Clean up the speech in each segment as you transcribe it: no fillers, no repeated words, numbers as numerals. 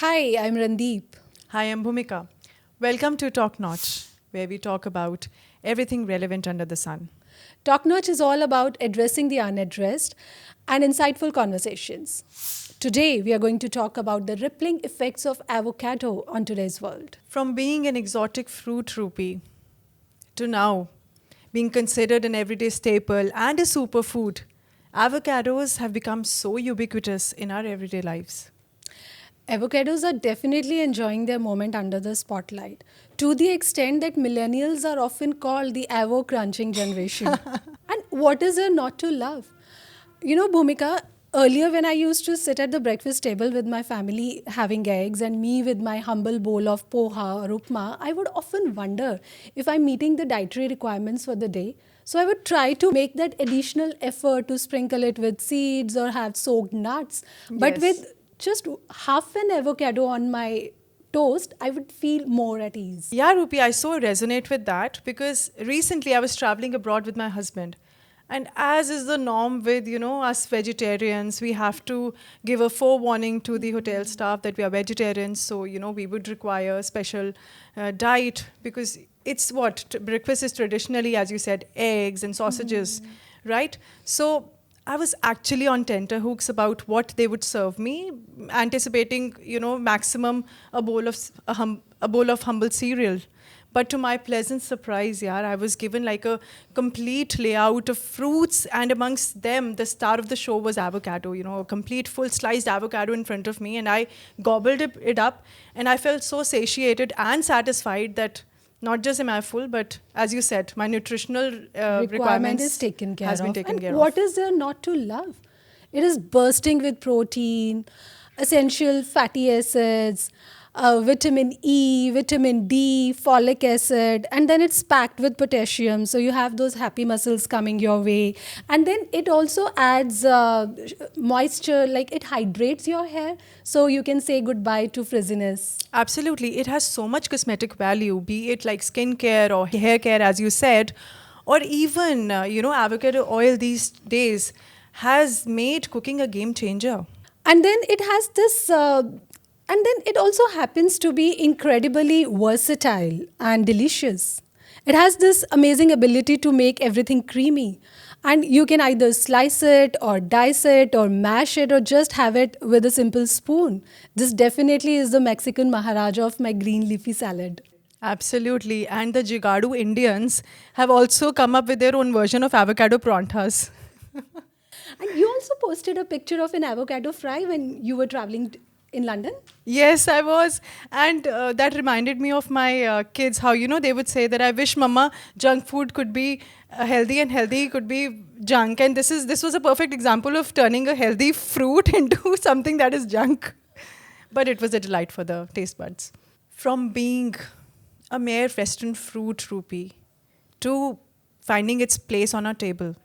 Hi, I'm Randeep. Hi, I'm Bhumika. Welcome to Talk Notch, where we talk about everything relevant under the sun. Talk Notch is all about addressing the unaddressed and insightful conversations. Today, we are going to talk about the rippling effects of avocado on today's world. From being an exotic fruit rupee to now being considered an everyday staple and a superfood, avocados have become so ubiquitous in our everyday lives. Avocados are definitely enjoying their moment under the spotlight, to the extent that millennials are often called the avo crunching generation. And what is there not to love? Bhumika, earlier when I used to sit at the breakfast table with my family having eggs and me with my humble bowl of poha or upma, I would often wonder if I'm meeting the dietary requirements for the day. So I would try to make that additional effort to sprinkle it with seeds or have soaked nuts. But Yes. with just half an avocado on my toast, I would feel more at ease. Yeah, Rupi, I so resonate with that because recently I was traveling abroad with my husband. And as is the norm with, us vegetarians, we have to give a forewarning to the hotel staff that we are vegetarians. So, we would require special diet because it's breakfast is traditionally, as you said, eggs and sausages, right? So I was actually on tenterhooks about what they would serve me, anticipating, maximum a bowl of humble cereal. But to my pleasant surprise, yeah, I was given like a complete layout of fruits, and amongst them, the star of the show was avocado. A complete full sliced avocado in front of me, and I gobbled it up, and I felt so satiated and satisfied that not just am I full, but as you said, my nutritional Requirement is requirements taken care has been of. taken And care what of. is there not to love? It is bursting with protein, essential fatty acids, vitamin E, vitamin D, folic acid, and then it's packed with potassium. So you have those happy muscles coming your way. And then it also adds moisture, like it hydrates your hair. So you can say goodbye to frizziness. Absolutely. It has so much cosmetic value, be it like skincare or hair care, as you said, or even, avocado oil these days has made cooking a game changer. And then it has this and then it also happens to be incredibly versatile and delicious. It has this amazing ability to make everything creamy, and you can either slice it or dice it or mash it or just have it with a simple spoon. This definitely is the Mexican maharaja of my green leafy salad. Absolutely. And the Jigadu Indians have also come up with their own version of avocado prantas. And you also posted a picture of an avocado fry when you were traveling in London. Yes, I was. And that reminded me of my kids, how, they would say that I wish mama junk food could be healthy and healthy could be junk. And this was a perfect example of turning a healthy fruit into something that is junk. But it was a delight for the taste buds. From being a mere western fruit rupee to finding its place on our table,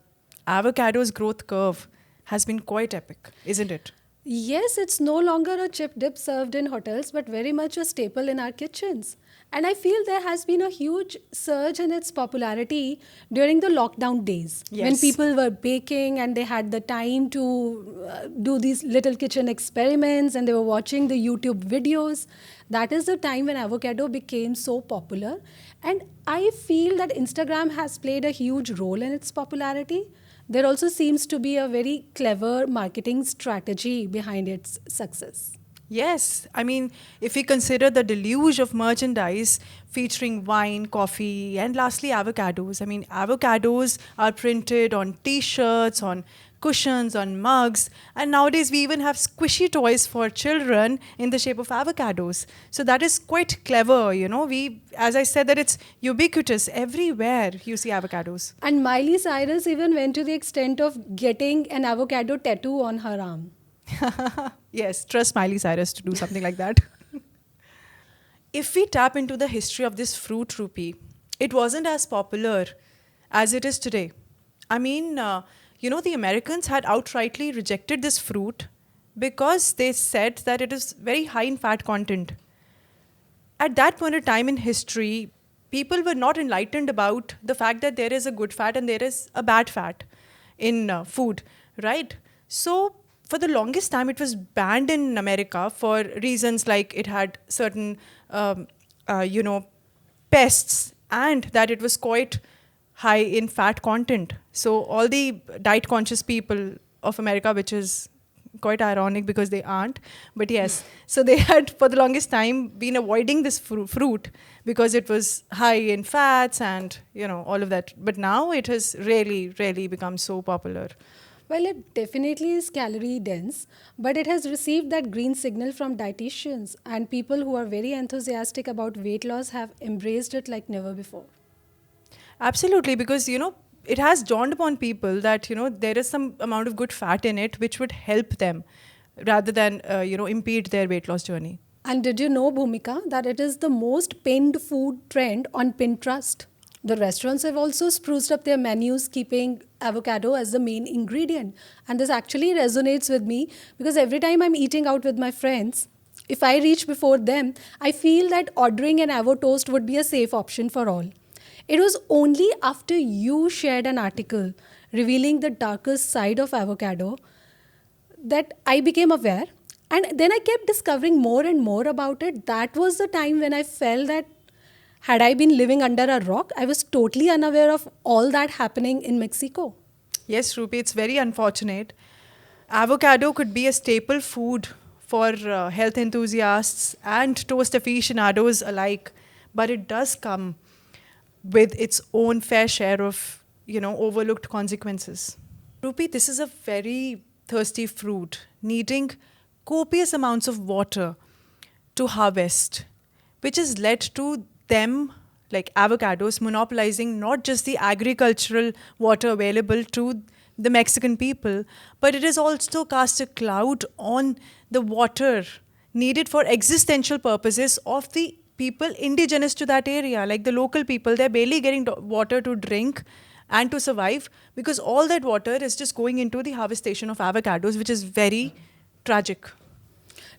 avocado's growth curve has been quite epic, isn't it? Yes, it's no longer a chip dip served in hotels, but very much a staple in our kitchens. And I feel there has been a huge surge in its popularity during the lockdown days when Yes. people were baking and they had the time to do these little kitchen experiments and they were watching the YouTube videos. That is the time when avocado became so popular. And I feel that Instagram has played a huge role in its popularity. There also seems to be a very clever marketing strategy behind its success. Yes, I mean, if we consider the deluge of merchandise featuring wine, coffee, and lastly avocados, I mean, avocados are printed on t shirts, on cushions, on mugs, and nowadays we even have squishy toys for children in the shape of avocados. So that is quite clever. As I said, that it's ubiquitous. Everywhere you see avocados. And Miley Cyrus even went to the extent of getting an avocado tattoo on her arm. Yes, trust Miley Cyrus to do something like that. If we tap into the history of this fruit rupee, it wasn't as popular as it is today. I mean, the Americans had outrightly rejected this fruit because they said that it is very high in fat content. At that point of time in history, people were not enlightened about the fact that there is a good fat and there is a bad fat in food, right? So for the longest time, it was banned in America for reasons like it had certain, um, you know, pests, and that it was quite high in fat content. So all the diet conscious people of America, which is quite ironic because they aren't, but yes, so they had for the longest time been avoiding this fruit because it was high in fats and all of that. But now it has really become so popular. Well, it definitely is calorie dense, but it has received that green signal from dietitians, and people who are very enthusiastic about weight loss have embraced it like never before. Absolutely, because it has dawned upon people that there is some amount of good fat in it which would help them rather than impede their weight loss journey. And did you know, Bhumika, that it is the most pinned food trend on Pinterest? The restaurants have also spruced up their menus, keeping avocado as the main ingredient. And this actually resonates with me because every time I'm eating out with my friends, if I reach before them, I feel that ordering an avo toast would be a safe option for all. It was only after you shared an article revealing the darkest side of avocado that I became aware. And then I kept discovering more and more about it. That was the time when I felt that had I been living under a rock, I was totally unaware of all that happening in Mexico. Yes, Rupi, it's very unfortunate. Avocado could be a staple food for health enthusiasts and toast aficionados alike, but it does come with its own fair share of, overlooked consequences. Rupi, this is a very thirsty fruit, needing copious amounts of water to harvest, which has led to them, like avocados, monopolizing not just the agricultural water available to the Mexican people, but it has also cast a cloud on the water needed for existential purposes of the people indigenous to that area, like the local people. They're barely getting water to drink and to survive because all that water is just going into the harvestation of avocados, which is very tragic.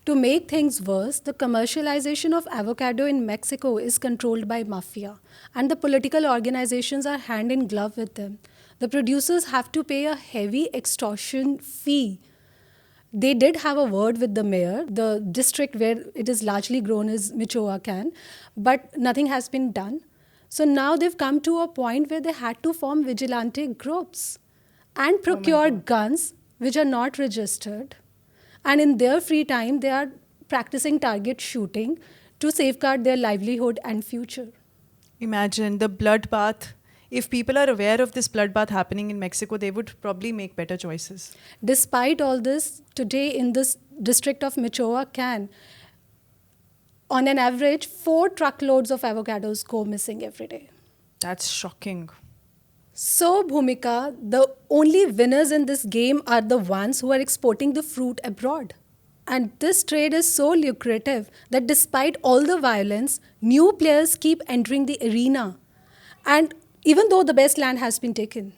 To make things worse, the commercialization of avocado in Mexico is controlled by mafia, and the political organizations are hand in glove with them. The producers have to pay a heavy extortion fee. They did have a word with the mayor. The district where it is largely grown is Michoacan, but nothing has been done. So now they've come to a point where they had to form vigilante groups and procure guns which are not registered. And in their free time, they are practicing target shooting to safeguard their livelihood and future. Imagine the bloodbath. If people are aware of this bloodbath happening in Mexico, they would probably make better choices. Despite all this, today in this district of Michoacan, on an average, 4 truckloads of avocados go missing every day. That's shocking. So, Bhumika, the only winners in this game are the ones who are exporting the fruit abroad. And this trade is so lucrative that despite all the violence, new players keep entering the arena. And even though the best land has been taken.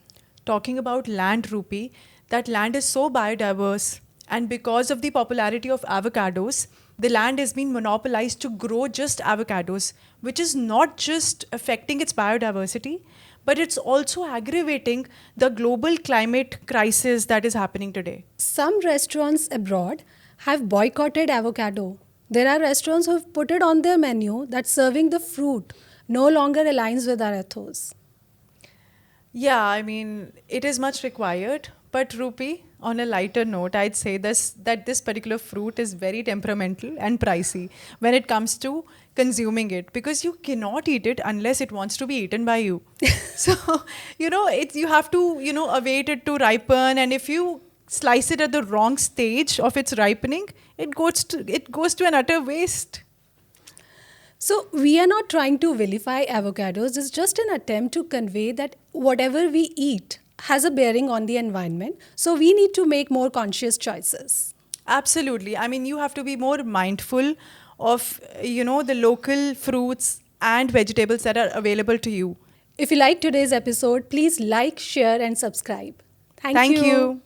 Talking about land, Rupi, that land is so biodiverse. And because of the popularity of avocados, the land has been monopolized to grow just avocados, which is not just affecting its biodiversity, but it's also aggravating the global climate crisis that is happening today. Some restaurants abroad have boycotted avocado. There are restaurants who have put it on their menu that serving the fruit no longer aligns with our ethos. Yeah, I mean, it is much required. But Rupi, on a lighter note, I'd say that this particular fruit is very temperamental and pricey when it comes to consuming it, because you cannot eat it unless it wants to be eaten by you. So, you have to, await it to ripen. And if you slice it at the wrong stage of its ripening, it goes to an utter waste. So, we are not trying to vilify avocados. It's just an attempt to convey that whatever we eat has a bearing on the environment. So, we need to make more conscious choices. Absolutely. I mean, you have to be more mindful of, the local fruits and vegetables that are available to you. If you like today's episode, please like, share, and subscribe. Thank Thank you. you.